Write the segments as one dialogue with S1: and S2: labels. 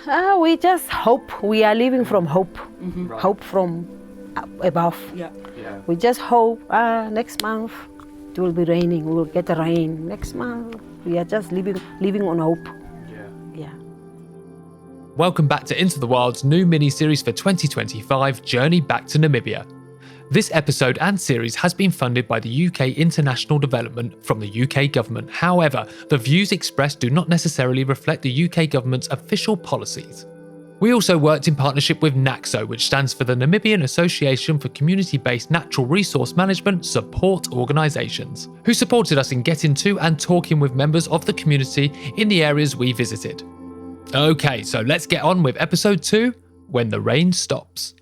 S1: We just hope. We are living from hope.
S2: Right.
S1: Hope from above.
S2: Yeah.
S1: We just hope next month it will be raining. We will get the rain next month. We are just living on hope. Yeah.
S3: Welcome back to Into the Wild's new mini-series for 2025, Journey Back to Namibia. This episode and series has been funded by the UK International Development from the UK government. However, the views expressed do not necessarily reflect the UK government's official policies. We also worked in partnership with NACSO, which stands for the Namibian Association for Community-Based Natural Resource Management Support Organisations, who supported us in getting to and talking with members of the community in the areas we visited. Okay, so let's get on with episode 2, When the Rain Stops.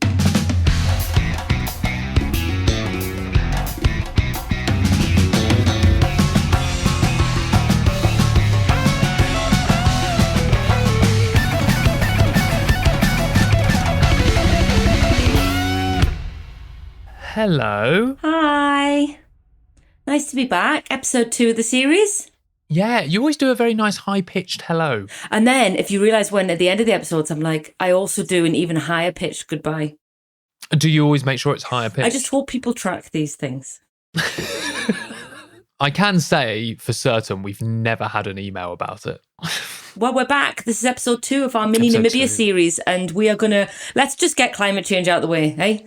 S3: Hello.
S2: Hi. Nice to be back. Episode 2 of the series.
S3: Yeah, you always do a very nice high-pitched hello.
S2: And then if you realise when at the end of the episodes, I'm like, I also do an even higher pitched goodbye.
S3: Do you always make sure it's higher pitched?
S2: I just hope people track these things.
S3: I can say for certain we've never had an email about it.
S2: Well, we're back. This is episode 2 of our mini
S3: Episode
S2: Namibia
S3: 2.
S2: series, and we are let's just get climate change out of the way, eh?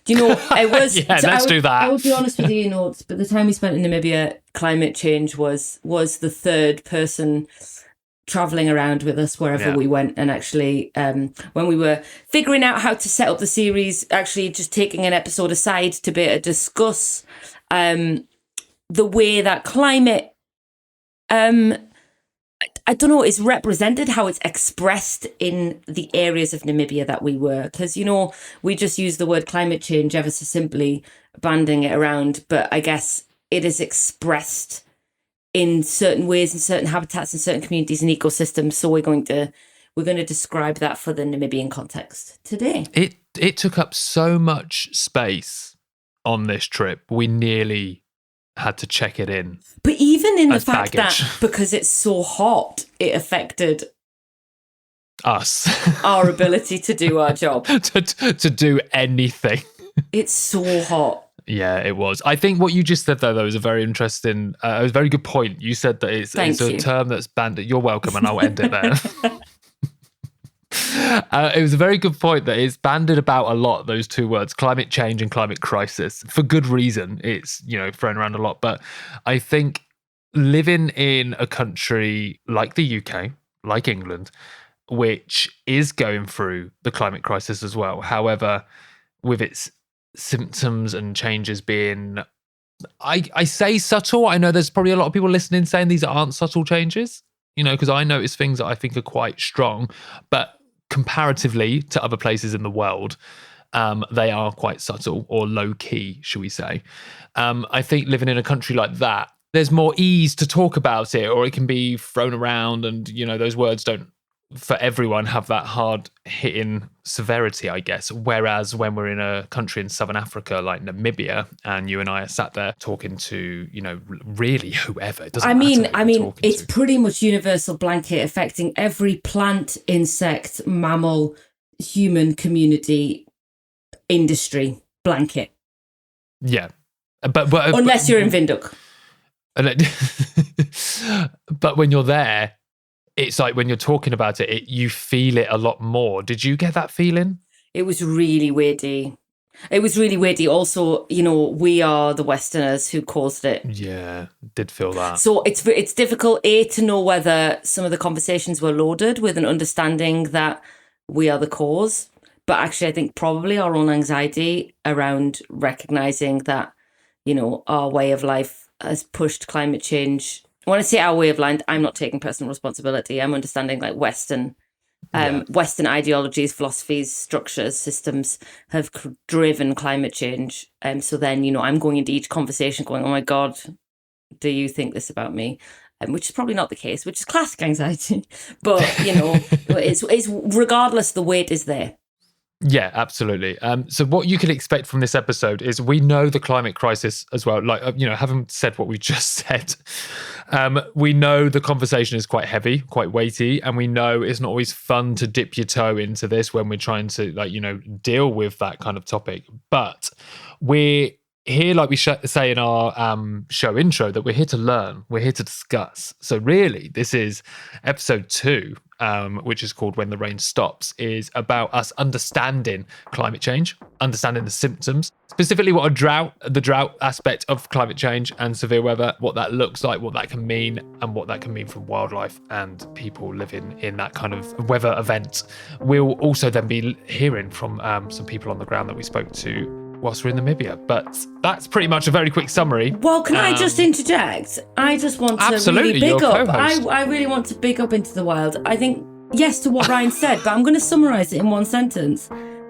S2: Do you know, it was...
S3: Yeah, let's do that.
S2: I will be honest with you, but the time we spent in Namibia, climate change was the third person travelling around with us wherever we went. And actually, when we were figuring out how to set up the series, actually just taking an episode aside to be able to discuss the way that climate... I don't know, is represented, how it's expressed in the areas of Namibia that we were. Because, we just use the word climate change ever so simply, banding it around. But I guess it is expressed in certain ways, in certain habitats, in certain communities and ecosystems. So we're going to describe that for the Namibian context today.
S3: It took up so much space on this trip. We nearly had to check it in.
S2: But even in the fact
S3: baggage.
S2: that because it's so hot, it affected
S3: Us.
S2: our ability to do our job.
S3: to do anything.
S2: It's so hot.
S3: Yeah, it was. I think what you just said there, though, is a very interesting, a very good point. You said that it's a term that's banned. You're welcome, and I'll end it there. It was a very good point that it's banded about a lot, those two words, climate change and climate crisis, for good reason. It's, thrown around a lot. But I think living in a country like the UK, like England, which is going through the climate crisis as well, however, with its symptoms and changes being, I say subtle. I know there's probably a lot of people listening saying these aren't subtle changes, because I notice things that I think are quite strong, but comparatively to other places in the world, they are quite subtle or low key, shall we say. I think living in a country like that, there's more ease to talk about it, or it can be thrown around, and those words don't for everyone have that hard hitting severity, I guess. Whereas when we're in a country in Southern Africa like Namibia, and you and I are sat there talking to, really whoever, it doesn't matter.
S2: I mean, it's pretty much universal blanket affecting every plant, insect, mammal, human community, industry blanket.
S3: Yeah, but
S2: unless you're in Windhoek.
S3: But when you're there, it's like when you're talking about it, you feel it a lot more. Did you get that feeling?
S2: It was really weighty. Also, we are the Westerners who caused it.
S3: Yeah, did feel that.
S2: So it's difficult, to know whether some of the conversations were loaded with an understanding that we are the cause. But actually, I think probably our own anxiety around recognising that, our way of life has pushed climate change. When I say our way of life, I'm not taking personal responsibility. I'm understanding like Western ideologies, philosophies, structures, systems have driven climate change. So then, I'm going into each conversation going, oh my God, do you think this about me? Which is probably not the case, which is classic anxiety. But, it's regardless, the weight is there.
S3: Yeah, absolutely. So what you can expect from this episode is we know the climate crisis as well. Like, having said what we just said, we know the conversation is quite heavy, quite weighty, and we know it's not always fun to dip your toe into this when we're trying to, deal with that kind of topic. But we're here, like we say in our show intro, that we're here to learn, we're here to discuss. So really, this is episode 2, which is called When the Rain Stops, is about us understanding climate change, understanding the symptoms, specifically what the drought aspect of climate change and severe weather, what that looks like, what that can mean, and what that can mean for wildlife and people living in that kind of weather event. We'll also then be hearing from some people on the ground that we spoke to whilst we're in Namibia. But that's pretty much a very quick summary.
S2: Well, can I just interject? I just want to really big up. I really want to big up Into the Wild. I think, yes, to what Ryan said, but I'm going to summarise it in one sentence.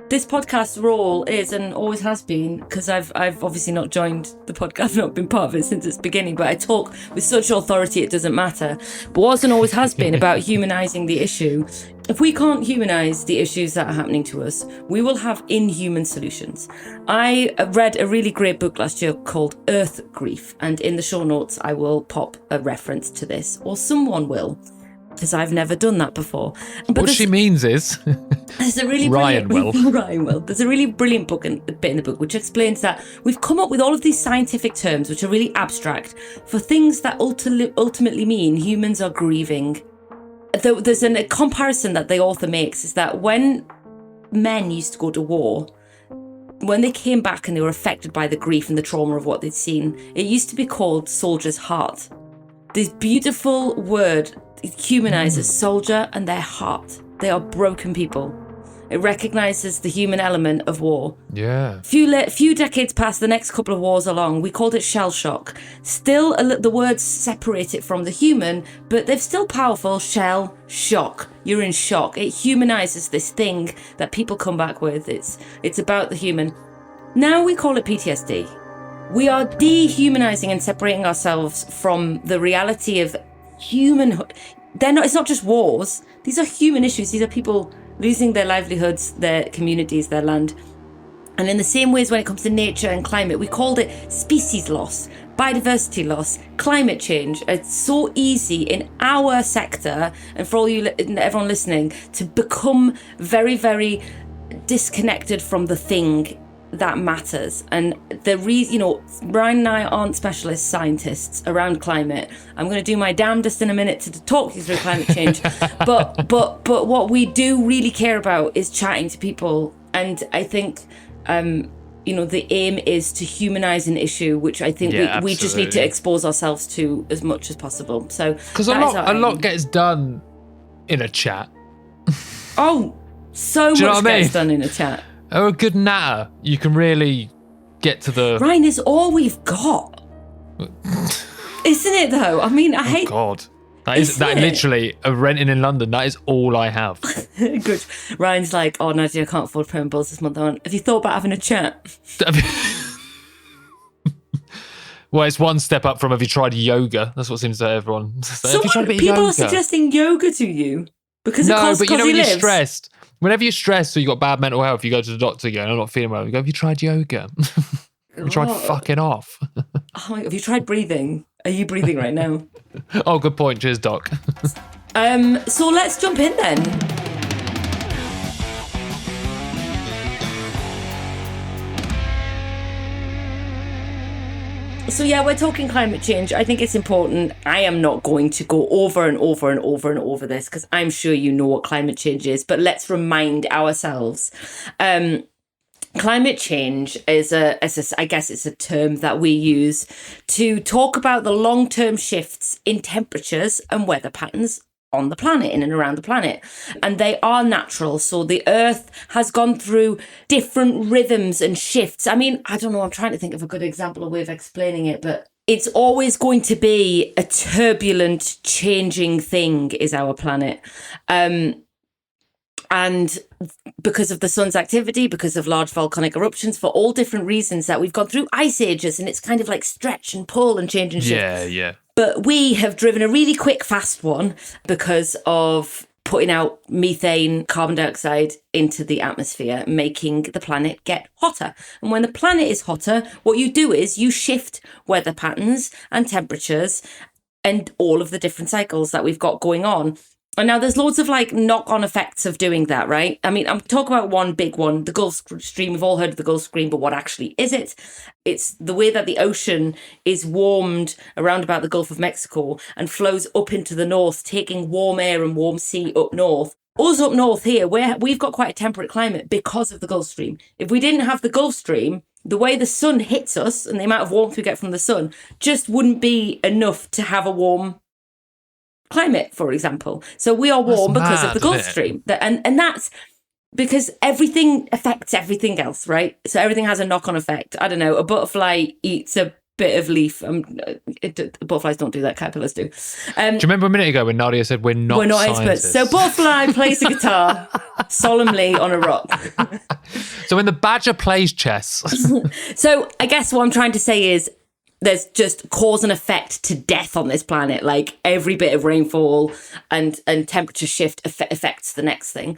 S2: This podcast's role is, and always has been, because I've obviously not joined the podcast, not been part of it since its beginning, but I talk with such authority it doesn't matter. But was and always has been about humanising the issue. If we can't humanise the issues that are happening to us, we will have inhuman solutions. I read a really great book last year called Earth Grief, and in the show notes I will pop a reference to this, or someone will, because I've never done that before. But
S3: what she means is
S2: there's a really
S3: Ryan will.
S2: There's a really brilliant bit in the book which explains that we've come up with all of these scientific terms which are really abstract for things that ultimately mean humans are grieving. There's a comparison that the author makes, is that when men used to go to war, when they came back and they were affected by the grief and the trauma of what they'd seen, it used to be called soldier's heart. This beautiful word, it humanises soldier and their heart. They are broken people. It recognises the human element of war.
S3: Yeah.
S2: Few decades past, the next couple of wars along, we called it shell shock. Still, the words separate it from the human, but they're still powerful. Shell shock. You're in shock. It humanises this thing that people come back with. It's about the human. Now we call it PTSD. We are dehumanising and separating ourselves from the reality of humanhood. It's not just wars. These are human issues. These are people losing their livelihoods, their communities, their land. And in the same ways, when it comes to nature and climate, we called it species loss, biodiversity loss, climate change. It's so easy in our sector, and for everyone listening, to become very, very disconnected from the thing that matters. And Ryan and I aren't specialist scientists around climate. I'm going to do my damnedest in a minute to talk you through climate change. but what we do really care about is chatting to people. And I think, the aim is to humanise an issue, which I think we just need to expose ourselves to as much as possible. So
S3: because a lot gets done in a chat.
S2: Oh, so much gets done in a chat.
S3: Or a good natter, you can really get to the...
S2: Ryan is all we've got. Isn't it, though? I mean, I hate...
S3: God. That literally, renting in London, that is all I have.
S2: Good. Ryan's like, oh, Nadia, I can't afford phone bills this month. Have you thought about having a chat?
S3: Well, it's one step up from have you tried yoga? That's what seems to everyone.
S2: People are suggesting yoga to you because
S3: when you're stressed... Whenever you're stressed or you've got bad mental health, you go to the doctor going, I'm not feeling well. You go, have you tried yoga? Have you tried fucking off?
S2: Oh my God, have you tried breathing? Are you breathing right now?
S3: Oh, good point. Cheers, Doc.
S2: So let's jump in then. So yeah, we're talking climate change. I think it's important. I am not going to go over and over and over and over this because I'm sure you know what climate change is, but let's remind ourselves. Climate change is I guess it's a term that we use to talk about the long-term shifts in temperatures and weather patterns on the planet, in and around the planet. And they are natural. So the Earth has gone through different rhythms and shifts. I mean, I don't know, I'm trying to think of a good example or way of explaining it, but it's always going to be a turbulent, changing thing, is our planet. And because of the sun's activity, because of large volcanic eruptions, for all different reasons, that we've gone through ice ages, and it's kind of like stretch and pull and change and shift.
S3: Yeah.
S2: But we have driven a really quick, fast one because of putting out methane, carbon dioxide into the atmosphere, making the planet get hotter. And when the planet is hotter, what you do is you shift weather patterns and temperatures and all of the different cycles that we've got going on. And now there's loads of like knock-on effects of doing that, right? I mean, I'm talking about one big one, the Gulf Stream. We've all heard of the Gulf Stream, but what actually is it? It's the way that the ocean is warmed around about the Gulf of Mexico and flows up into the north, taking warm air and warm sea up north. Us up north here, we've got quite a temperate climate because of the Gulf Stream. If we didn't have the Gulf Stream, the way the sun hits us and the amount of warmth we get from the sun just wouldn't be enough to have a warm climate, for example. So we are warm because of the Gulf Stream. And that's because everything affects everything else, right? So everything has a knock-on effect. I don't know, a butterfly eats a bit of leaf. Butterflies don't do that, caterpillars do.
S3: Do you remember a minute ago when Nadia said we're not
S2: experts? So butterfly plays the guitar solemnly on a rock.
S3: So when the badger plays chess.
S2: So I guess what I'm trying to say is there's just cause and effect to death on this planet. Like every bit of rainfall and temperature shift affects the next thing.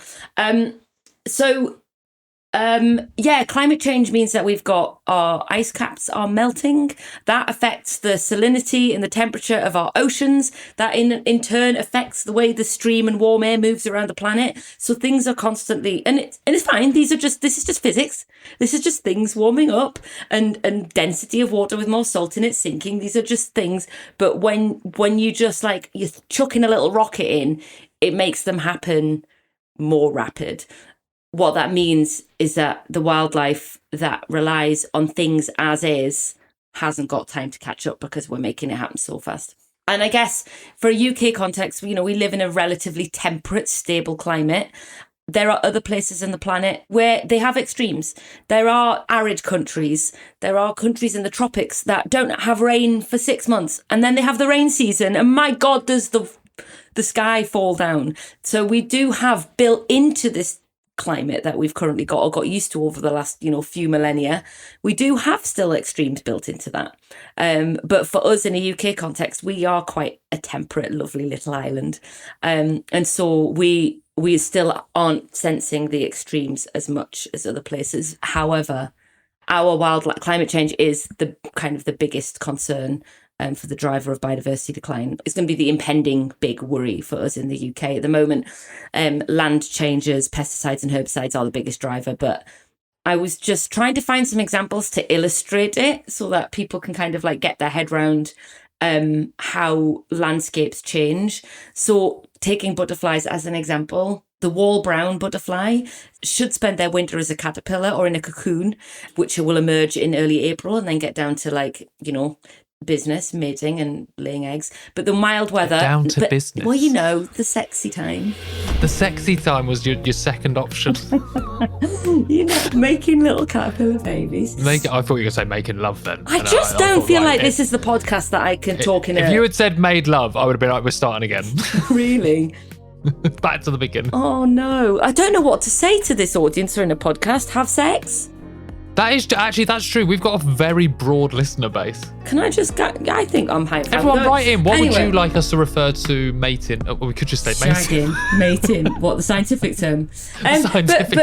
S2: Climate change means that we've got our ice caps are melting. That affects the salinity and the temperature of our oceans. That in turn affects the way the stream and warm air moves around the planet. So things are constantly, and it's fine. This is just physics. This is just things warming up and density of water with more salt in it sinking. These are just things. But when you just like, you're chucking a little rocket in, it makes them happen more rapid. What that means is that the wildlife that relies on things as is hasn't got time to catch up because we're making it happen so fast. And I guess for a UK context, we live in a relatively temperate, stable climate. There are other places in the planet where they have extremes. There are arid countries. There are countries in the tropics that don't have rain for 6 months. And then they have the rain season. And my God, does the sky fall down. So we do have built into this climate that we've currently got or got used to over the last few millennia, we do have still extremes built into that, but for us in a UK context, we are quite a temperate, lovely little island, and so we still aren't sensing the extremes as much as other places. However, our wildlife climate change is the kind of the biggest concern for the driver of biodiversity decline. It's going to be the impending big worry for us in the UK at the moment. Land changes, pesticides and herbicides are the biggest driver, but I was just trying to find some examples to illustrate it so that people can kind of like get their head around how landscapes change. So taking butterflies as an example, the wall brown butterfly should spend their winter as a caterpillar or in a cocoon, which will emerge in early April and then get down to business, mating and laying eggs. But the mild weather...
S3: Down to business.
S2: Well, the sexy time.
S3: The sexy time was your second option.
S2: Making little caterpillar babies.
S3: I thought you were going to say making love then.
S2: I don't feel like this is the podcast that I can talk in
S3: If you had said made love, I would have been like, we're starting again.
S2: Really?
S3: Back to the beginning.
S2: Oh, no. I don't know what to say to this audience or in a podcast. Have sex?
S3: That's true. We've got a very broad listener base.
S2: Can I just go? I think I'm high.
S3: Everyone write in. What would you like us to refer to mating? Well, we could just say mating.
S2: Mating. What, the scientific term? But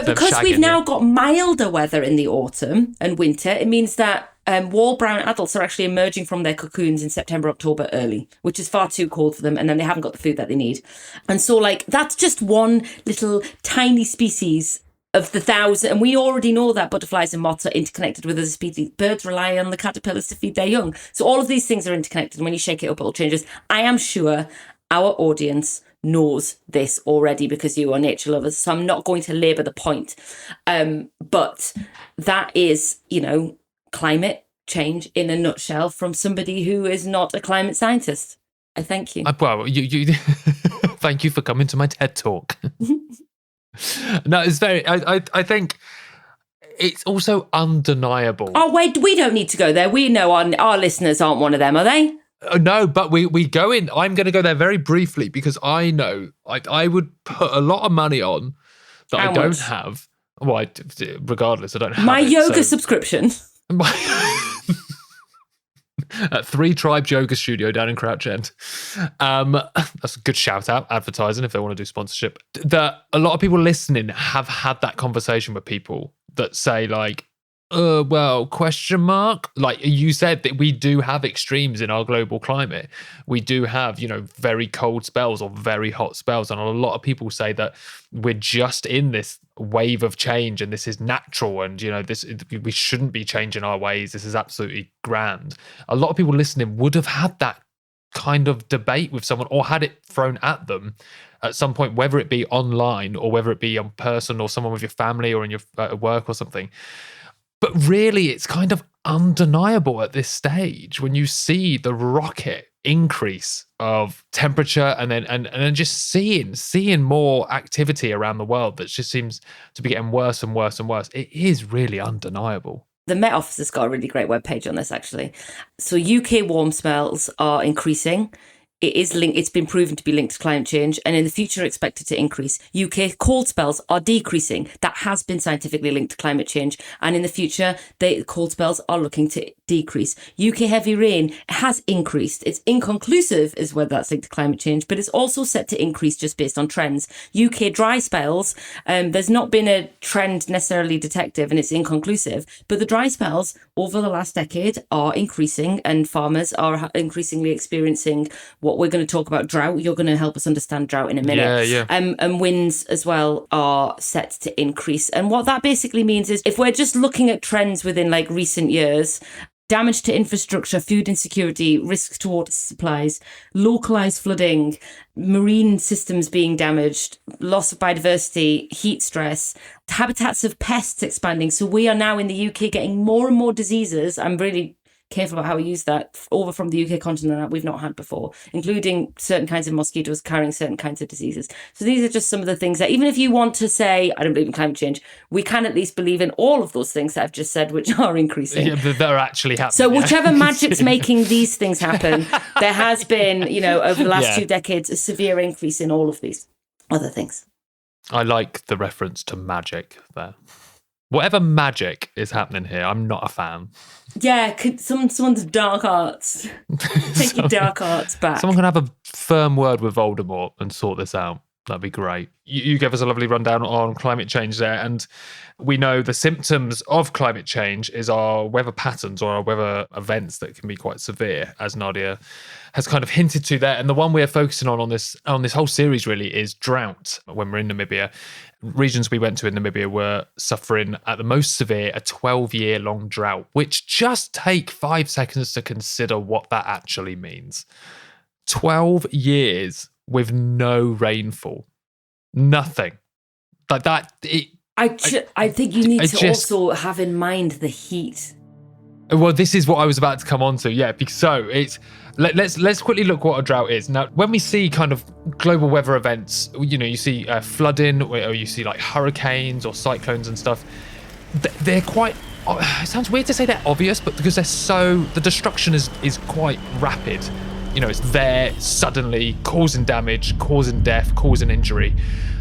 S2: because
S3: shagging,
S2: we've now got milder weather in the autumn and winter, it means that wall brown adults are actually emerging from their cocoons in September, October early, which is far too cold for them. And then they haven't got the food that they need. And so that's just one little tiny species of the 1,000, and we already know that butterflies and moths are interconnected with other species. Birds rely on the caterpillars to feed their young. So all of these things are interconnected. And when you shake it up, it all changes. I am sure our audience knows this already because you are nature lovers. So I'm not going to labour the point. But that is, climate change in a nutshell from somebody who is not a climate scientist. I thank you.
S3: Well, you thank you for coming to my TED Talk. No, it's very... I think it's also undeniable.
S2: Oh, wait, we don't need to go there. We know our listeners aren't one of them, are they?
S3: No, but we go in. I'm going to go there very briefly because I know I would put a lot of money on that I don't have. Well, regardless, I don't have
S2: my yoga subscription.
S3: at 3 Tribes Yoga Studio down in Crouch End. That's a good shout out, advertising, if they want to do sponsorship. That a lot of people listening have had that conversation with people that say like, well, question mark. Like you said, that we do have extremes in our global climate. We do have, very cold spells or very hot spells. And a lot of people say that we're just in this wave of change and this is natural. And, we shouldn't be changing our ways. This is absolutely grand. A lot of people listening would have had that kind of debate with someone or had it thrown at them at some point, whether it be online or whether it be in person or someone with your family or in your work or something. But really, it's kind of undeniable at this stage when you see the rocket increase of temperature and then just seeing more activity around the world that just seems to be getting worse and worse and worse. It is really undeniable.
S2: The Met Office has got a really great webpage on this, actually. So UK warm spells are increasing. It's been proven to be linked to climate change, and in the future expected to increase. UK cold spells are decreasing. That has been scientifically linked to climate change, and in the future, the cold spells are looking to decrease. UK heavy rain has increased. It's inconclusive as whether that's linked to climate change, but it's also set to increase just based on trends. UK dry spells, there's not been a trend necessarily detective, and it's inconclusive, but the dry spells over the last decade are increasing, and farmers are increasingly experiencing what we're going to talk about, drought. You're going to help us understand drought in a minute.
S3: Yeah.
S2: And winds as well are set to increase. And what that basically means is if we're just looking at trends within like recent years, damage to infrastructure, food insecurity, risks to water supplies, localized flooding, marine systems being damaged, loss of biodiversity, heat stress, habitats of pests expanding. So we are now in the UK getting more and more diseases. I'm really careful about how we use that over from the UK continent that we've not had before, including certain kinds of mosquitoes carrying certain kinds of diseases. So these are just some of the things that even if you want to say, I don't believe in climate change, we can at least believe in all of those things that I've just said, which are increasing.
S3: Yeah, that are actually happening.
S2: So whichever magic's making these things happen, there has been, over the last 2 decades, a severe increase in all of these other things.
S3: I like the reference to magic there. Whatever magic is happening here, I'm not a fan.
S2: Yeah, someone's dark arts. Take your dark arts back.
S3: Someone can have a firm word with Voldemort and sort this out. That'd be great. You gave us a lovely rundown on climate change there. And we know the symptoms of climate change is our weather patterns or our weather events that can be quite severe, as Nadia has kind of hinted to there. And the one we're focusing on this whole series really is drought. When we're in Namibia, regions we went to in Namibia were suffering at the most severe a 12-year-long drought, which just take 5 seconds to consider what that actually means. 12 years with no rainfall. Nothing. Like that.
S2: I think you need to also have in mind the heat.
S3: Well, this is what I was about to come on to. Yeah, so let's quickly look what a drought is. Now, when we see kind of global weather events, you see flooding or you see like hurricanes or cyclones and stuff, they're quite, it sounds weird to say they're obvious, but because the destruction is quite rapid. It's there suddenly, causing damage, causing death, causing injury.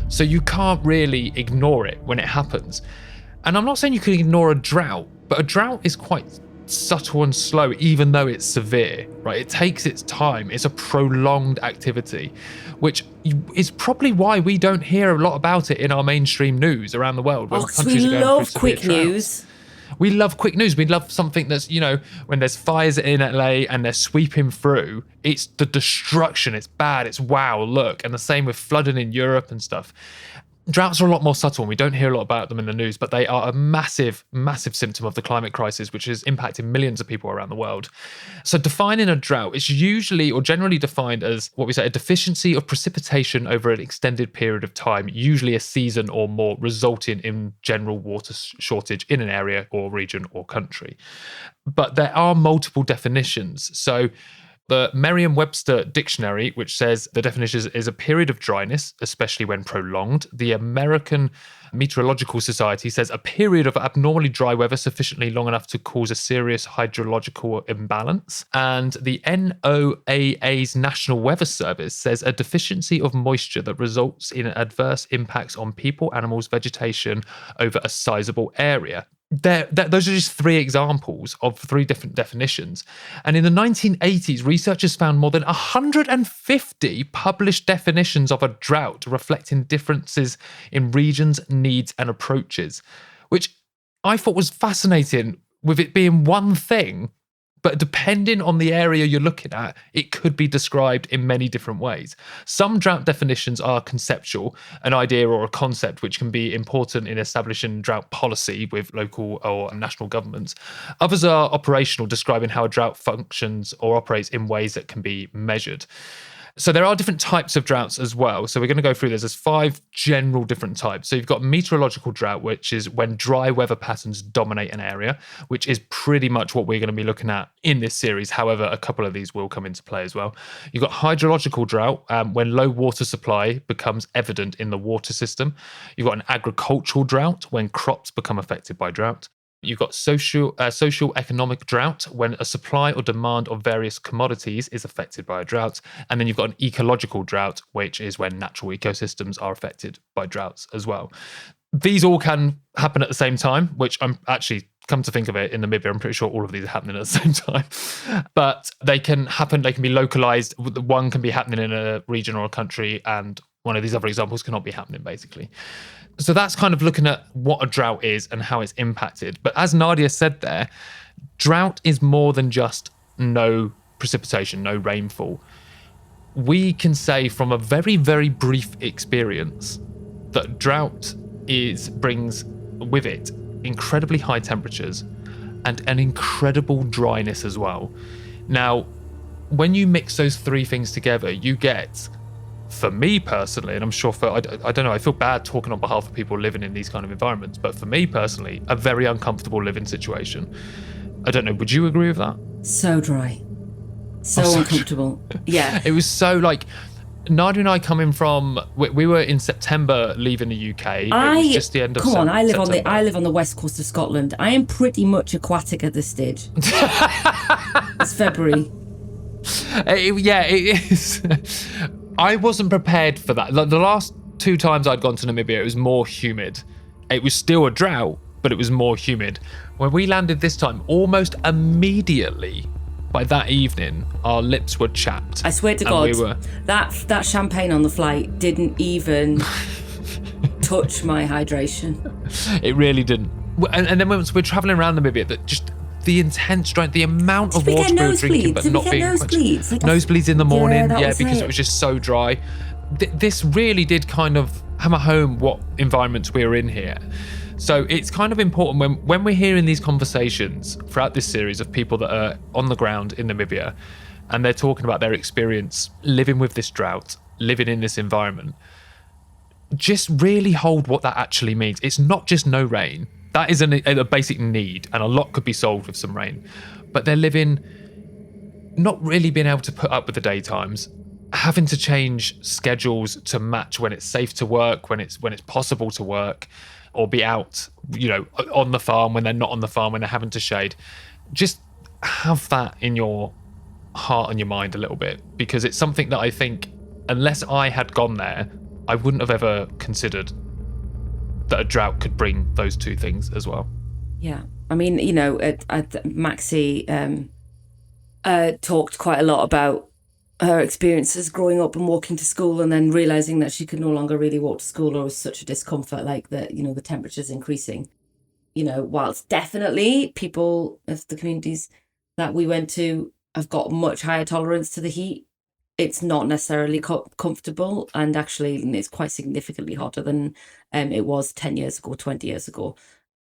S3: So you can't really ignore it when it happens. And I'm not saying you can ignore a drought, but a drought is quite subtle and slow, even though it's severe, right? It takes its time. It's a prolonged activity, which is probably why we don't hear a lot about it in our mainstream news around the world.
S2: Oh, because we love quick news.
S3: We love quick news. We love something that's, when there's fires in LA and they're sweeping through, it's the destruction. It's bad. It's wow, look. And the same with flooding in Europe and stuff. Droughts are a lot more subtle and we don't hear a lot about them in the news, but they are a massive, massive symptom of the climate crisis, which is impacting millions of people around the world. So defining a drought is usually or generally defined as what we say, a deficiency of precipitation over an extended period of time, usually a season or more, resulting in general water shortage in an area or region or country. But there are multiple definitions. So the Merriam-Webster dictionary, which says the definition is a period of dryness, especially when prolonged. The American Meteorological Society says a period of abnormally dry weather sufficiently long enough to cause a serious hydrological imbalance. And the NOAA's National Weather Service says a deficiency of moisture that results in adverse impacts on people, animals, vegetation over a sizable area. those are just 3 examples of 3 different definitions. And in the 1980s, researchers found more than 150 published definitions of a drought reflecting differences in regions, needs, and approaches, which I thought was fascinating, with it being one thing. But depending on the area you're looking at, it could be described in many different ways. Some drought definitions are conceptual, an idea or a concept which can be important in establishing drought policy with local or national governments. Others are operational, describing how a drought functions or operates in ways that can be measured. So there are different types of droughts as well. So we're going to go through this. There's 5 general different types. So you've got meteorological drought, which is when dry weather patterns dominate an area, which is pretty much what we're going to be looking at in this series. However, a couple of these will come into play as well. You've got hydrological drought, when low water supply becomes evident in the water system. You've got an agricultural drought, when crops become affected by drought. You've got social-economic drought, when a supply or demand of various commodities is affected by a drought. And then you've got an ecological drought, which is when natural ecosystems are affected by droughts as well. These all can happen at the same time, which I'm actually, come to think of it, in Namibia, I'm pretty sure all of these are happening at the same time. But they can happen, they can be localized. One can be happening in a region or a country, and one of these other examples cannot be happening, basically. So that's kind of looking at what a drought is and how it's impacted. But as Nadia said there, drought is more than just no precipitation, no rainfall. We can say from a very, very brief experience that drought brings with it incredibly high temperatures and an incredible dryness as well. Now, when you mix those 3 things together, you get, for me personally, and I'm sure I don't know, I feel bad talking on behalf of people living in these kind of environments, but for me personally, a very uncomfortable living situation. I don't know, would you agree with that?
S2: So dry. So uncomfortable. Yeah.
S3: It was so, like, Nadia and I coming from, we were in September leaving the UK. It was just the end of September.
S2: I live on the west coast of Scotland. I am pretty much aquatic at this stage. It's February.
S3: It is. I wasn't prepared for that. Like, the last 2 times I'd gone to Namibia, it was more humid. It was still a drought, but it was more humid. When we landed this time, almost immediately, by that evening, our lips were chapped.
S2: I swear to God, that champagne on the flight didn't even touch my hydration.
S3: It really didn't. And then once we're traveling around Namibia, that just the intense strength, the amount of water we were drinking, but not being
S2: nosebleeds.
S3: Nosebleeds in the morning, because
S2: it
S3: was just so dry. This really did kind of hammer home what environments we're in here. So it's kind of important when we're hearing these conversations throughout this series of people that are on the ground in Namibia, and they're talking about their experience living with this drought, living in this environment. Just really hold what that actually means. It's not just no rain. That is a basic need, and a lot could be solved with some rain. But they're living, not really being able to put up with the daytimes, having to change schedules to match when it's safe to work, when it's possible to work, or be out, on the farm when they're not on the farm, when they're having to shade. Just have that in your heart and your mind a little bit, because it's something that I think, unless I had gone there, I wouldn't have ever considered that a drought could bring those 2 things as well.
S2: Yeah. I mean, Maxie talked quite a lot about her experiences growing up and walking to school, and then realizing that she could no longer really walk to school, or it was such a discomfort, like the temperatures increasing. Whilst definitely people of the communities that we went to have got much higher tolerance to the heat, it's not necessarily comfortable, and actually it's quite significantly hotter than it was 10 years ago, 20 years ago.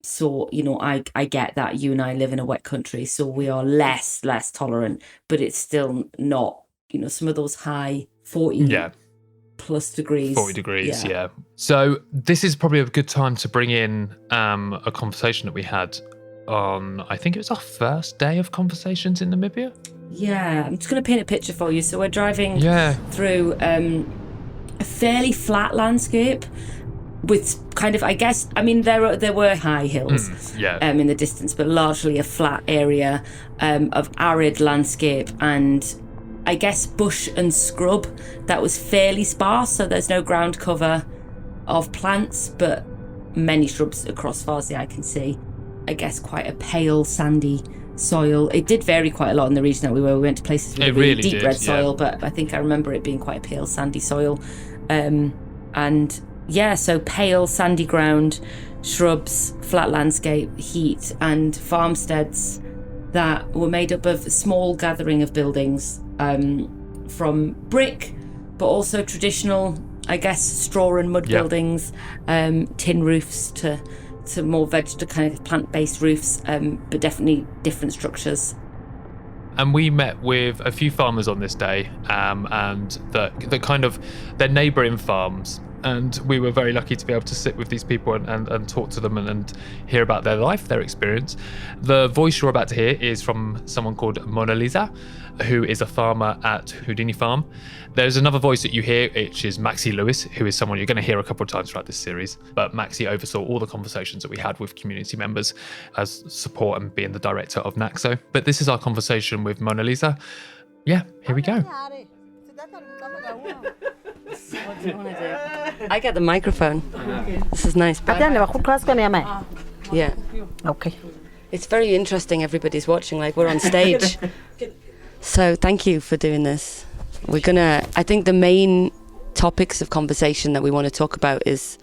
S2: So, I get that you and I live in a wet country, so we are less tolerant, but it's still not, some of those high 40 plus degrees.
S3: 40 degrees, yeah. So this is probably a good time to bring in a conversation that we had on, I think it was our first day of conversations in Namibia.
S2: Yeah, I'm just going to paint a picture for you. So we're driving through a fairly flat landscape with kind of, there were high hills in the distance, but largely a flat area of arid landscape, and I guess bush and scrub that was fairly sparse. So there's no ground cover of plants, but many shrubs across far as the eye can see. I guess, quite a pale, sandy soil. It did vary quite a lot in the region that we were. We went to places with really deep red soil, but I think I remember it being quite a pale, sandy soil. And yeah, so pale, sandy ground, shrubs, flat landscape, heat, and farmsteads that were made up of a small gathering of buildings, from brick, but also traditional, I guess, straw and mud buildings, tin roofs to more vegetable kind of plant-based roofs, but definitely different structures.
S3: And we met with a few farmers on this day, and the kind of their neighbouring farms. And we were very lucky to be able to sit with these people and talk to them and hear about their life, their experience. The voice you're about to hear is from someone called Monaliza, who is a farmer at Houtini Farm. There's another voice that you hear, which is Maxi Lewis, who is someone you're going to hear a couple of times throughout this series. But Maxi oversaw all the conversations that we had with community members as support and being the director of NACSO. But this is our conversation with Monaliza. Yeah, here we go.
S2: What do you want to do? I get the microphone. This is nice. Yeah.
S1: Okay.
S2: It's very interesting. Everybody's watching, like we're on stage. So thank you for doing this. I think the main topics of conversation that we want to talk about is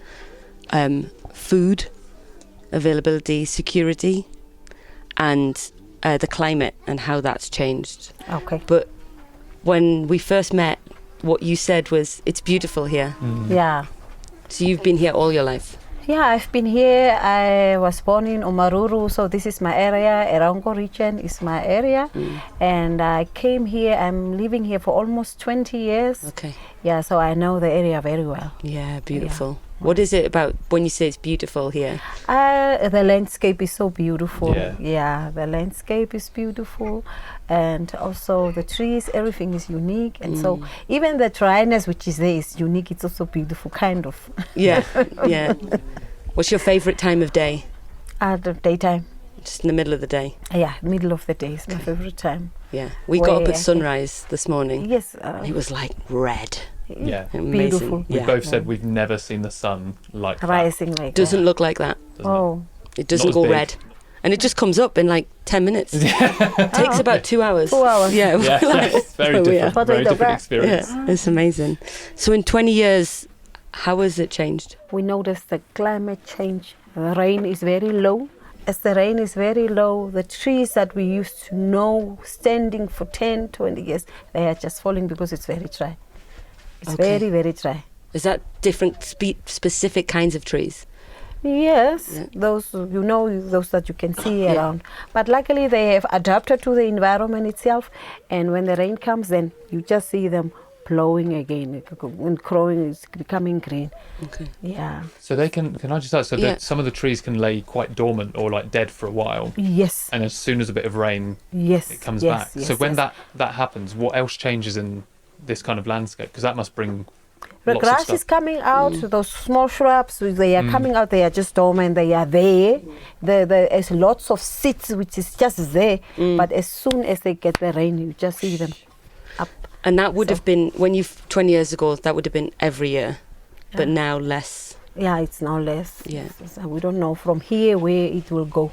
S2: food availability, security, and the climate and how that's changed.
S1: Okay.
S2: But when we first met, what you said was, it's beautiful here.
S1: Yeah.
S2: So you've been here all your life?
S1: Yeah, I've been here. I was born in Omaruru, so this is my area. Erango region is my area. And I came here, I'm living here for almost 20 years.
S2: Okay.
S1: Yeah, so I know the area very well.
S2: Yeah, beautiful. Yeah. What is it about when you say it's beautiful here?
S1: The landscape is so beautiful.
S3: Yeah.
S1: The landscape is beautiful. And also the trees, everything is unique. And so even the dryness which is there is unique. It's also beautiful, kind of.
S2: Yeah, yeah. What's your favourite time of day?
S1: The daytime.
S2: Just in the middle of the day?
S1: Yeah, middle of the day is my favourite time.
S2: Yeah. We got up at sunrise this morning.
S1: Yes.
S2: And it was like red.
S3: Yeah.
S2: Amazing.
S1: Beautiful.
S3: We both said we've never seen the sun like
S1: rising
S3: that.
S1: like
S2: doesn't look like that. It doesn't go red. And it just comes up in like 10 minutes. It takes about 2 hours.
S1: 2 hours.
S3: Yeah, it's very different. Very different experience.
S2: Yeah, it's amazing. So in 20 years, how has it changed?
S1: We noticed the climate change. The rain is very low. As the rain is very low, the trees that we used to know standing for 10, 20 years, they are just falling because it's very dry. It's very, very dry.
S2: Is that different specific kinds of trees?
S1: Yes, those those that you can see around. But luckily they have adapted to the environment itself, and when the rain comes, then you just see them blowing again and growing, is becoming green.
S2: Okay.
S1: Yeah.
S3: So they can I just ask, so that some of the trees can lay quite dormant or like dead for a while?
S1: Yes.
S3: And as soon as a bit of rain, it comes back. So when that happens, what else changes in this kind of landscape? Because that must bring
S1: the grass is coming out. Those small shrubs, they are coming out. They are just dormant. They are there. There's lots of seeds which is just there. But as soon as they get the rain, you just see them up.
S2: And that would have been, 20 years ago, that would have been every year. But now less.
S1: Yeah, it's now less.
S2: Yeah.
S1: So we don't know from here where it will go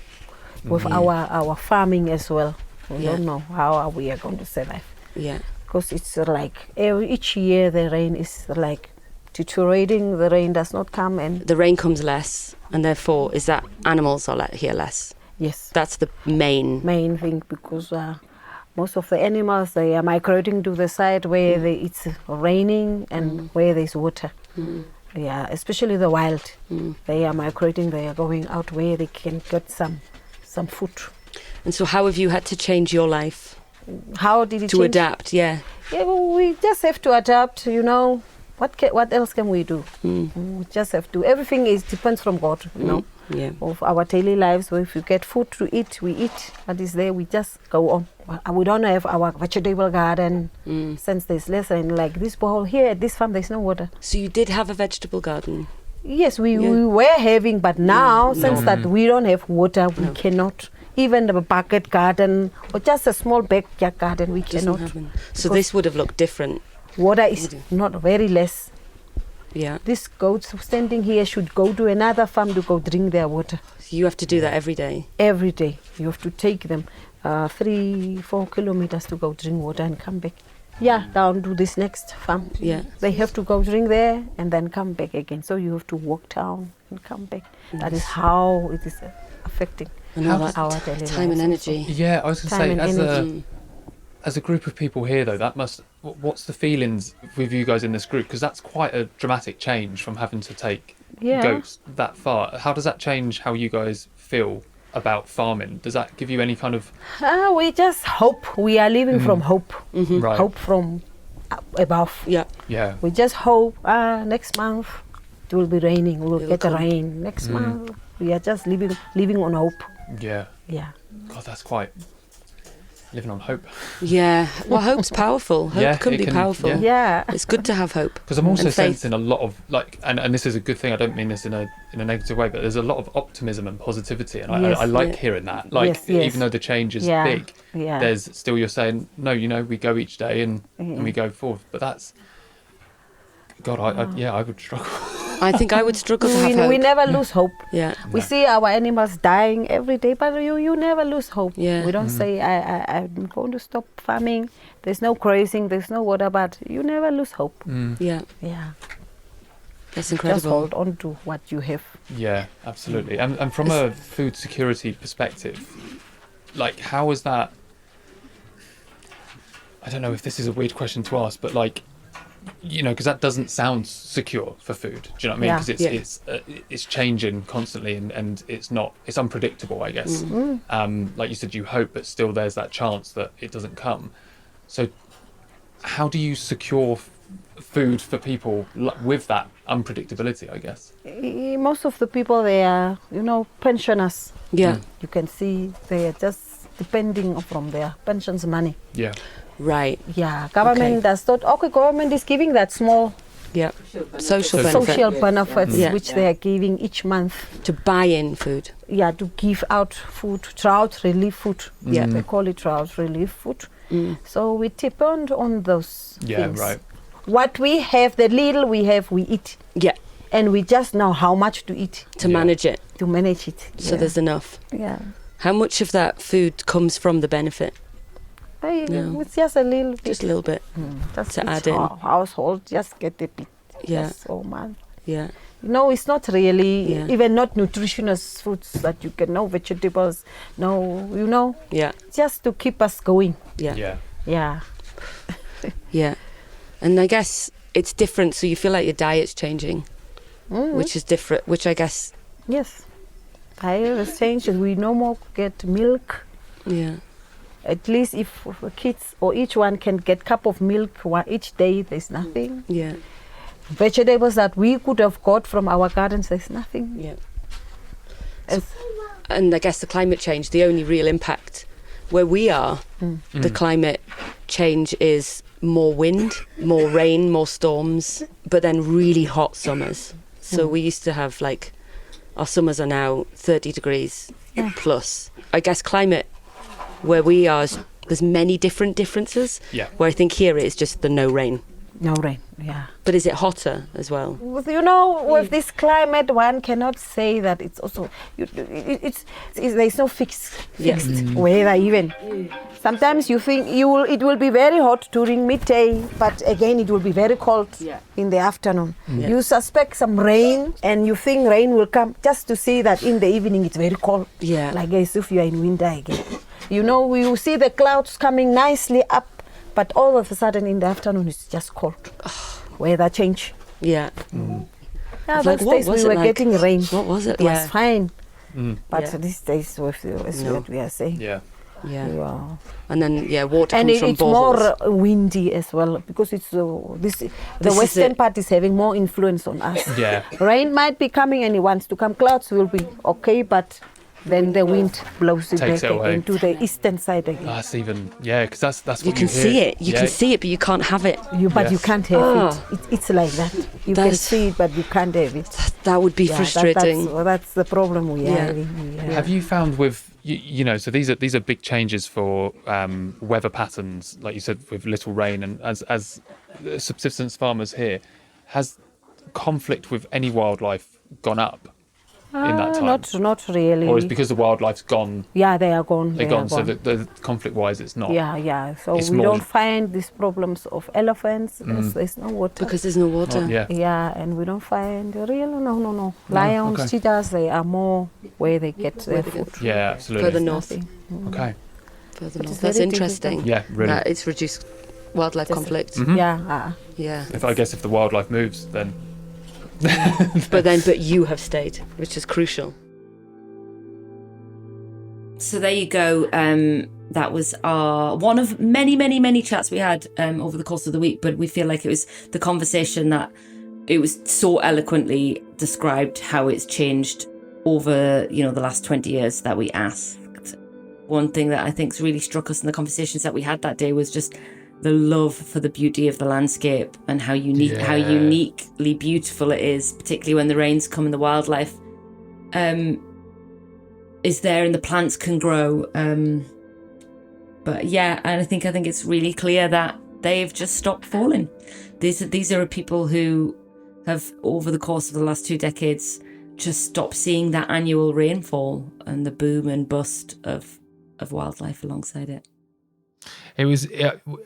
S1: with our farming as well. We don't know how we are going to survive.
S2: Yeah.
S1: Because it's like each year the rain is like deteriorating. The rain does not come, and
S2: the rain comes less, and therefore is that animals are here less.
S1: Yes,
S2: that's the main
S1: thing, because most of the animals, they are migrating to the side where it's raining and where there's water. Yeah, especially the wild. They are migrating. They are going out where they can get some food.
S2: And so, how have you had to change your life?
S1: How did it
S2: to
S1: change?
S2: Adapt? Yeah,
S1: well, we just have to adapt. What else can we do? We just have to. Everything depends from God. Of our daily lives. So if you get food to eat, we eat. What is there, we just go on. We don't have our vegetable garden since there's less rain. Like this bowl here at this farm, there's no water.
S2: So you did have a vegetable garden?
S1: Yes, we were having, but now since that we don't have water, we cannot. Even the bucket garden or just a small backyard garden, we cannot.
S2: So this would have looked different.
S1: Water is not very less.
S4: Yeah.
S1: These goats standing here should go to another farm to go drink their water.
S4: So you have to do that every day.
S1: Every day. You have to take them 3-4 kilometers to go drink water and come back. Yeah, down to this next farm.
S4: Yeah.
S1: They have to go drink there and then come back again. So you have to walk down and come back. That is how it is affecting
S4: And all that
S1: our daily
S4: time
S1: lives
S4: and
S1: also.
S4: energy.
S3: Yeah, I was going to
S1: Time
S3: say,
S1: and
S3: as
S1: energy.
S3: as a group of people here, though, that must. What's the feelings with you guys in this group? Because that's quite a dramatic change from having to take
S1: Yeah.
S3: goats that far. How does that change how you guys feel about farming? Does that give you any kind of
S1: We just hope. We are living from hope.
S3: right?
S1: Hope from above.
S4: Yeah.
S3: Yeah,
S1: We just hope next month it will be raining. We will
S4: It'll
S1: get the
S4: come.
S1: rain. Next month we are just living on hope.
S3: yeah.
S1: Yeah.
S3: God, that's quite living on hope.
S4: Yeah. Well, hope's powerful. Hope
S3: Yeah,
S4: can
S3: it
S4: be
S3: can-
S4: powerful.
S3: yeah.
S1: Yeah.
S4: It's good to have hope.
S3: Because I'm also
S4: And faith.
S3: sensing a lot of and this is a good thing. I don't mean this in a negative way, but there's a lot of optimism and positivity, and
S1: Yes.
S3: I like
S4: Yeah.
S3: hearing that. Like
S1: Yes, yes.
S3: even though the change is
S1: Yeah.
S3: big,
S1: Yeah.
S3: there's still you're saying no. You know, we go each day and we go forth. But that's God. I would struggle.
S4: I think I would struggle to have hope.
S1: We never lose hope.
S4: Yeah.
S1: We see our animals dying every day, but you never lose hope.
S4: Yeah.
S1: We don't say I'm going to stop farming. There's no grazing. There's no water, but you never lose hope.
S4: Yeah.
S1: Yeah.
S4: That's
S1: Just
S4: incredible.
S1: hold on to what you have.
S3: Yeah, absolutely. And from a food security perspective, like how is that? I don't know if this is a weird question to ask, but like, you know, because that doesn't sound secure for food. Do you know what I mean?
S1: Yeah.
S3: Because it's changing constantly and it's unpredictable, I guess. Like you said, you hope, but still there's that chance that it doesn't come. So how do you secure food for people with that unpredictability, I guess?
S1: Most of the people, they are, pensioners.
S4: Yeah.
S1: You can see they are just depending from their pensions money.
S3: Yeah.
S4: Right.
S1: Yeah, government does not. Okay, government is giving that small
S4: Yeah. Social benefit.
S1: social benefits
S4: Yeah.
S1: which they are giving each month.
S4: To buy in food.
S1: Yeah, to give out food, drought relief food.
S4: Yeah.
S1: They call it drought relief food. So we depend on those
S3: Yeah,
S1: things.
S3: right.
S1: What we have, the little we have, we eat,
S4: Yeah.
S1: and we just know how much to eat
S4: To
S3: Yeah.
S4: manage it.
S1: to manage it.
S4: So there's enough.
S1: yeah.
S4: How much of that food comes from the benefit? No.
S1: It's just a little bit.
S4: Just a little bit.
S1: Just
S4: to
S1: each
S4: add in.
S1: household, just get a bit.
S4: Yeah.
S1: Just so much.
S4: Yeah.
S1: It's not really,
S4: Yeah.
S1: even not nutritious foods that you can, no vegetables, no,
S4: Yeah.
S1: just to keep us going.
S4: Yeah.
S3: Yeah.
S1: Yeah.
S4: Yeah. And I guess it's different, so you feel like your diet's changing, which is different, which I guess,
S1: Yes. Diet has changed. We no more get milk.
S4: yeah.
S1: At least if the kids or each one can get cup of milk each day, there's nothing.
S4: Yeah.
S1: Vegetables that we could have got from our gardens, there's nothing.
S4: Yeah.
S1: As-
S4: And I guess the climate change, the only real impact where we are, the climate change is more wind, more rain, more storms, but then really hot summers. So we used to have our summers are now 30 degrees plus. I guess climate where we are, there's many different differences.
S3: Yeah.
S4: Where I think here it is just the no rain.
S1: No rain, yeah.
S4: But is it hotter as well?
S1: With this climate, one cannot say that it's also. There's no fixed weather even. Sometimes you think it will be very hot during midday, but again it will be very cold in the afternoon.
S4: Yeah.
S1: You suspect some rain, and you think rain will come, just to see that in the evening it's very cold.
S4: Yeah.
S1: Like as if you are in winter again. You see the clouds coming nicely up. But all of a sudden in the afternoon it's just cold. Weather change.
S4: Yeah.
S1: Yeah,
S4: It's
S1: those
S4: what
S1: days
S4: was
S1: we
S4: it
S1: were
S4: like?
S1: getting rain.
S4: What was it?
S1: It was fine. But
S4: Yeah.
S1: these days is
S4: No.
S1: what we are saying.
S3: Yeah.
S4: Yeah.
S1: Yeah.
S4: And then water
S1: And
S4: comes from
S1: it's
S4: boreholes.
S1: more windy as well because it's the
S4: This
S1: western
S4: is it.
S1: part is having more influence on us.
S3: Yeah.
S1: Rain might be coming and it wants to come. Clouds will be okay, but then the wind blows it
S3: Takes
S1: back
S3: it away.
S1: again to the eastern side again.
S3: That's even because that's what
S4: You can
S3: hear.
S4: see it. You
S3: Yeah.
S4: can see it, but you can't have it.
S1: But you
S3: Yes.
S1: can't have
S4: Ah.
S1: it. It's like that. You can
S4: That's-
S1: see it, but you can't have it.
S4: That would be
S1: Yeah,
S4: frustrating.
S1: that's the problem we are
S4: Yeah.
S1: having. Yeah.
S3: Have you found with so these are big changes for weather patterns, like you said, with little rain, and as subsistence farmers here,
S5: conflict with any wildlife gone up in that time?
S1: Not really.
S5: Or is it because the wildlife's gone?
S1: Yeah, they are gone.
S5: They're gone. So the conflict-wise, it's not.
S1: Yeah. So
S5: It's
S1: we
S5: more-
S1: don't find these problems of elephants. There's no water.
S4: Because there's no water.
S5: Yeah.
S1: Yeah, and we don't find no. Lions,
S5: okay.
S1: cheetahs, they are more where they get their food.
S5: Yeah, absolutely.
S4: Further north.
S5: Okay.
S4: Further
S1: It is
S4: north. That's
S1: very
S4: interesting.
S5: Yeah, really.
S4: That it's reduced wildlife
S1: Just-
S4: conflict.
S1: Yeah.
S4: Yeah.
S5: I guess if the wildlife moves, then
S4: But you have stayed, which is crucial.
S2: So there you go. That was our one of many chats we had over the course of the week, but we feel like it was the conversation that it was so eloquently described how it's changed over, the last 20 years that we asked. One thing that I think's really struck us in the conversations that we had that day was just the love for the beauty of the landscape and how uniquely beautiful it is, particularly when the rains come and the wildlife is there and the plants can grow. But yeah, and I think it's really clear that they've just stopped falling. These are people who have, over the course of the last 2 decades, just stopped seeing that annual rainfall and the boom and bust of wildlife alongside it.
S3: It was.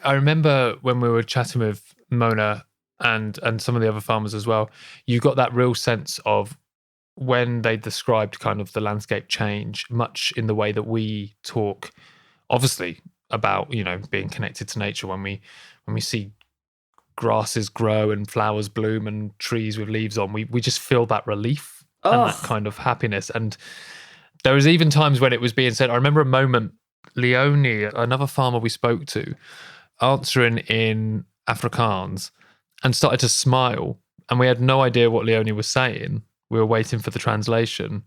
S3: I remember when we were chatting with Mona and some of the other farmers as well. You got that real sense of when they described kind of the landscape change, much in the way that we talk, obviously about being connected to nature. When we see grasses grow and flowers bloom and trees with leaves on, we just feel that relief and that kind of happiness. And there was even times when it was being said. I remember a moment. Leonie, another farmer we spoke to, answering in Afrikaans and started to smile. And we had no idea what Leonie was saying. We were waiting for the translation.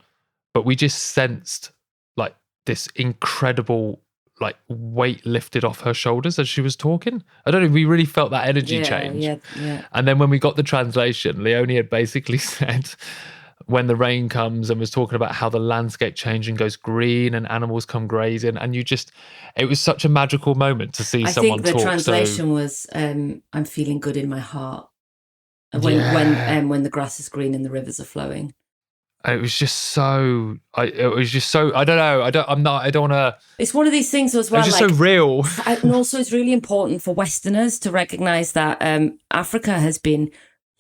S3: But we just sensed like this incredible weight lifted off her shoulders as she was talking. I don't know, we really felt that energy change.
S2: Yeah.
S3: And then when we got the translation, Leonie had basically said, when the rain comes, and was talking about how the landscape changes and goes green and animals come grazing, and it was such a magical moment to see someone talk. I think
S2: the translation was, I'm feeling good in my heart when the grass is green and the rivers are flowing.
S3: And it was just so, I don't know, I don't want to.
S2: It's one of these things as well.
S3: It's just so real.
S2: And also it's really important for Westerners to recognise that Africa has been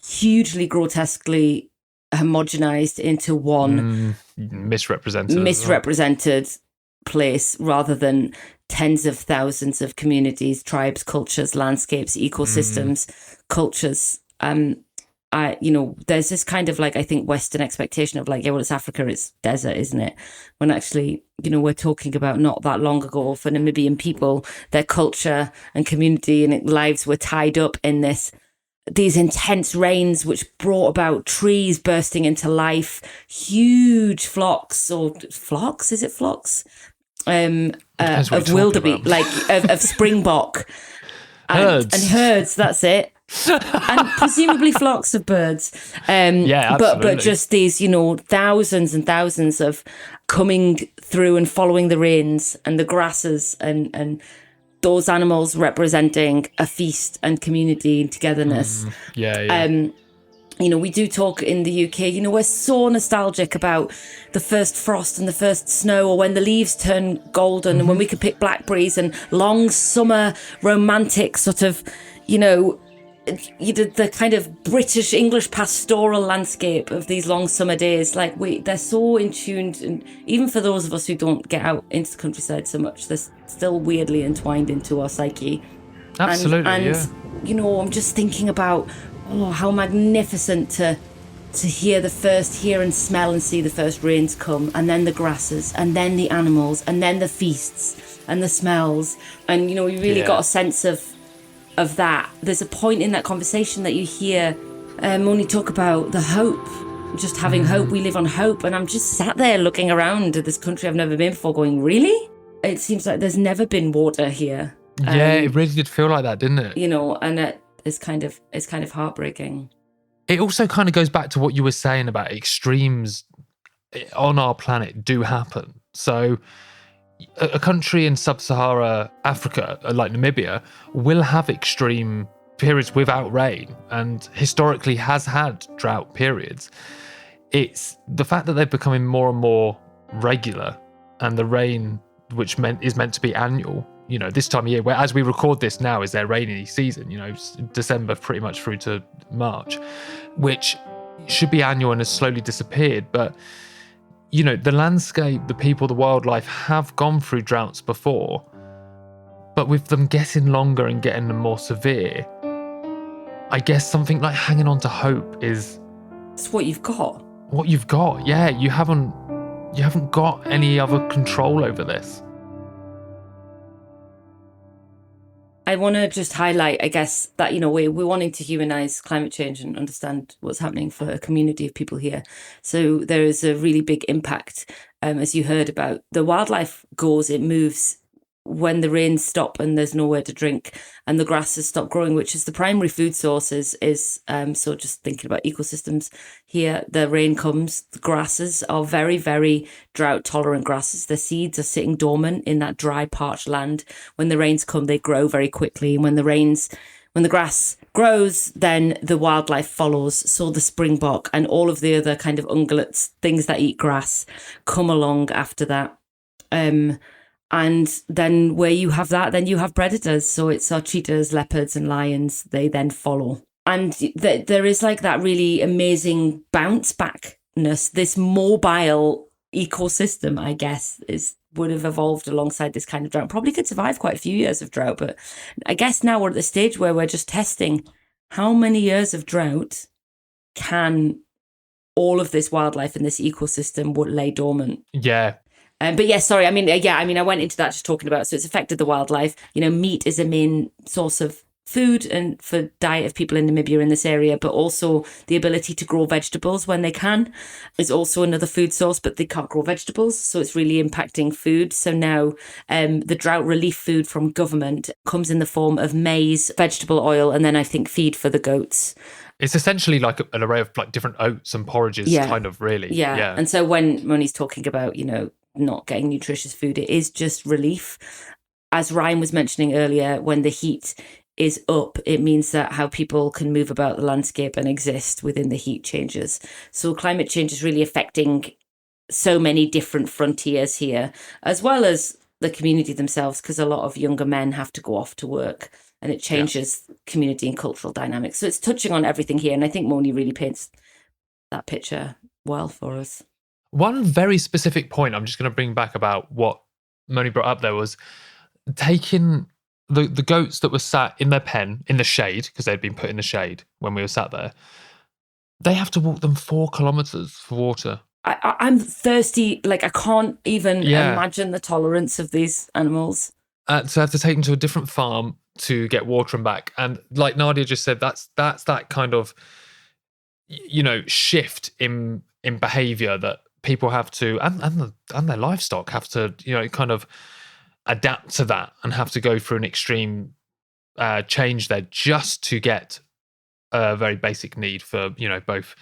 S2: hugely grotesquely homogenized into one misrepresented place, rather than tens of thousands of communities, tribes, cultures, landscapes, ecosystems, cultures. There's this kind of I think Western expectation of it's Africa, it's desert, isn't it? When actually, we're talking about not that long ago for Namibian people, their culture and community and lives were tied up in these intense rains, which brought about trees bursting into life, huge flocks? Is it flocks? Of wildebeest, of springbok.
S3: Herds.
S2: And herds, that's it. And presumably flocks of birds. But just these, thousands and thousands of coming through and following the rains and the grasses and those animals representing a feast and community and togetherness. We do talk in the UK, we're so nostalgic about the first frost and the first snow, or when the leaves turn golden and when we could pick blackberries and long summer romantic sort of, the kind of British English pastoral landscape of these long summer days. They're so in tune, and even for those of us who don't get out into the countryside so much, they're still weirdly entwined into our psyche.
S3: Absolutely,
S2: I'm just thinking about how magnificent to hear and smell and see the first rains come, and then the grasses, and then the animals, and then the feasts and the smells, and we really got a sense of that. There's a point in that conversation that you hear Moni talk about the hope, just having hope. We live on hope, and I'm just sat there looking around at this country I've never been before, going, really? It seems like there's never been water here.
S3: It really did feel like that, didn't it?
S2: And it's kind of heartbreaking.
S3: It also kind of goes back to what you were saying about extremes on our planet do happen. So a country in sub-Sahara Africa, like Namibia, will have extreme periods without rain and historically has had drought periods. It's the fact that they're becoming more and more regular, and the rain, which is meant to be annual, this time of year, where as we record this now is their rainy season, December pretty much through to March, which should be annual and has slowly disappeared. But the landscape, the people, the wildlife have gone through droughts before, but with them getting longer and getting them more severe, I guess something like hanging on to hope is...
S2: It's what you've got.
S3: What you've got, yeah. You haven't got any other control over this.
S2: I want to just highlight, I guess, that, we're wanting to humanise climate change and understand what's happening for a community of people here. So there is a really big impact, as you heard about. The wildlife it moves when the rains stop and there's nowhere to drink and the grasses stop growing, which is the primary food sources. So just thinking about ecosystems here, the rain comes, the grasses are very, very drought tolerant grasses. The seeds are sitting dormant in that dry, parched land. When the rains come, they grow very quickly. And when the grass grows, then the wildlife follows. So the springbok and all of the other kind of ungulates, things that eat grass, come along after that. And then where you have that, then you have predators. So it's our cheetahs, leopards and lions. They then follow. And there is like that really amazing bounce backness. This mobile ecosystem, I guess, would have evolved alongside this kind of drought. Probably could survive quite a few years of drought. But I guess now we're at the stage where we're just testing how many years of drought can all of this wildlife in this ecosystem would lay dormant.
S3: Yeah.
S2: But yeah, sorry. I went into that just talking about, so it's affected the wildlife. Meat is a main source of food and for diet of people in Namibia in this area, but also the ability to grow vegetables when they can is also another food source, but they can't grow vegetables. So it's really impacting food. So now the drought relief food from government comes in the form of maize, vegetable oil, and then I think feed for the goats.
S3: It's essentially like an array of like different oats and porridges, kind of, really.
S2: Yeah. And so when he's talking about, not getting nutritious food, it is just relief. As Ryan was mentioning earlier, when the heat is up, it means that how people can move about the landscape and exist within the heat changes. So climate change is really affecting so many different frontiers here, as well as the community themselves, because a lot of younger men have to go off to work and it changes community and cultural dynamics. So it's touching on everything here. And I think Moni really paints that picture well for us.
S3: One very specific point I'm just going to bring back about what Moni brought up there was taking the goats that were sat in their pen in the shade, because they'd been put in the shade when we were sat there. They have to walk them 4 kilometers for water.
S2: I'm thirsty. Like, I can't even imagine the tolerance of these animals.
S3: So I have to take them to a different farm to get water and back. And like Nadia just said, that's that kind of, shift in behavior that people have to, and their livestock have to, kind of adapt to that and have to go through an extreme change there just to get a very basic need for, both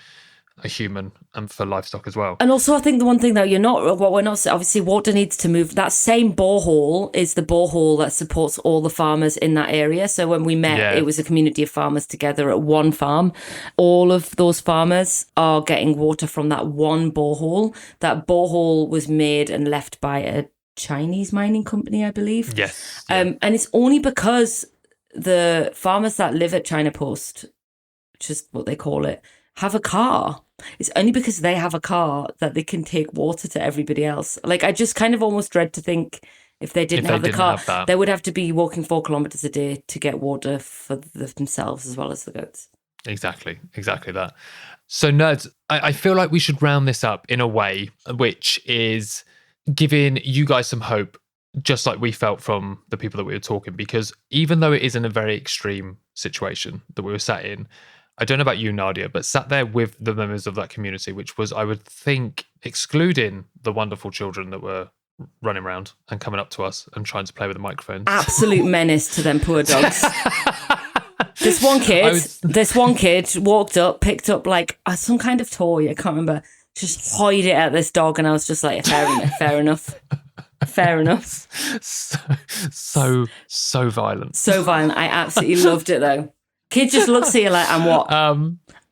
S3: a human and for livestock as well.
S2: And also, I think the one thing that we're not, obviously water needs to move. That same borehole is the borehole that supports all the farmers in that area. So when we met, it was a community of farmers together at one farm. All of those farmers are getting water from that one borehole. That borehole was made and left by a Chinese mining company, I believe.
S3: Yes.
S2: And it's only because the farmers that live at China Post, which is what they call it, have a car. It's only because they have a car that they can take water to everybody else. Like, I just kind of almost dread to think if they didn't have the car, they would have to be walking 4 kilometers a day to get water for themselves as well as the goats.
S3: Exactly that. So nerds, I feel like we should round this up in a way which is giving you guys some hope, just like we felt from the people that we were talking, because even though it isn't a very extreme situation that we were sat in, I don't know about you, Nadia, but sat there with the members of that community, which was, I would think, excluding the wonderful children that were running around and coming up to us and trying to play with the microphones. Absolute
S2: menace to them poor dogs. This one kid walked up, picked up like some kind of toy, I can't remember, just hoid it at this dog, and I was just like, fair enough. So
S3: violent.
S2: So violent. I absolutely loved it though. Kid just looks at you like, and what?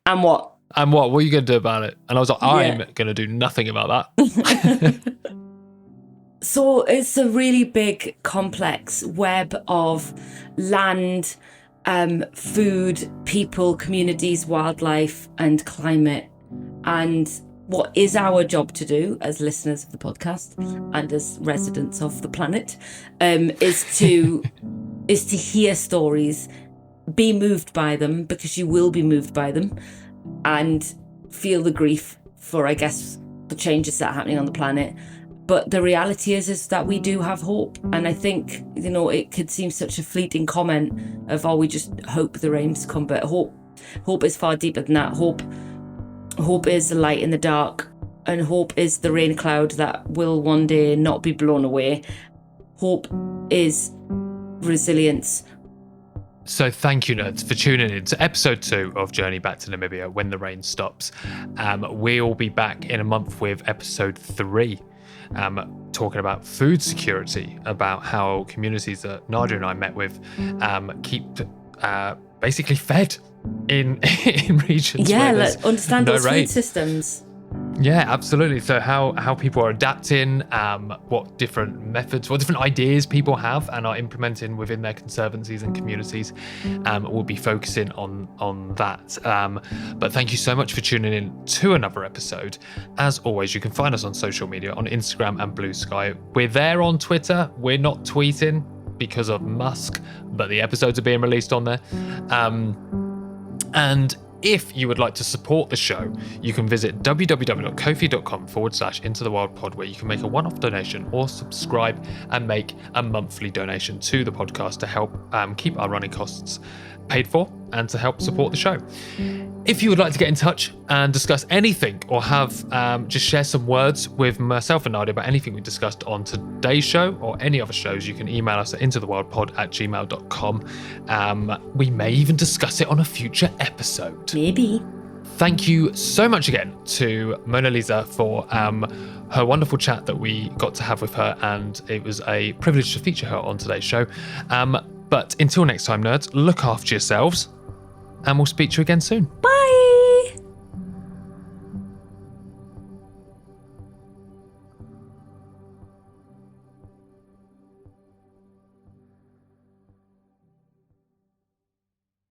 S2: And what?
S3: And what are you going to do about it? And I was like, I'm going to do nothing about that.
S2: So it's a really big, complex web of land, food, people, communities, wildlife, and climate. And what is our job to do as listeners of the podcast and as residents of the planet is to hear stories, be moved by them, because you will be moved by them, and feel the grief for, I guess, the changes that are happening on the planet. But the reality is that we do have hope. And I think, it could seem such a fleeting comment of, we just hope the rains come. But hope is far deeper than that. Hope is the light in the dark. And hope is the rain cloud that will one day not be blown away. Hope is resilience.
S3: So thank you, nerds, for tuning in to episode 2 of Journey Back to Namibia, When the Rain Stops. We'll be back in a month with episode 3. Talking about food security, about how communities that Nadia and I met with keep basically fed in regions where there's
S2: understand
S3: no
S2: those
S3: rain.
S2: food systems.
S3: Yeah, absolutely. So how people are adapting, what different methods, what different ideas people have and are implementing within their conservancies and communities. We'll be focusing on that. But thank you so much for tuning in to another episode. As always, you can find us on social media, on Instagram and Blue Sky. We're there on Twitter. We're not tweeting because of Musk, but the episodes are being released on there. And if you would like to support the show, you can visit www.kofi.com/IntoTheWildPod, where you can make a one-off donation or subscribe and make a monthly donation to the podcast to help keep our running costs paid for and to help support the show. If you would like to get in touch and discuss anything or have just share some words with myself and Nadia about anything we discussed on today's show or any other shows, you can email us at intothewildpod@gmail.com. We may even discuss it on a future episode.
S2: Maybe.
S3: Thank you so much again to Monaliza for her wonderful chat that we got to have with her, and it was a privilege to feature her on today's show. But until next time, nerds, look after yourselves, and we'll speak to you again soon.
S2: Bye.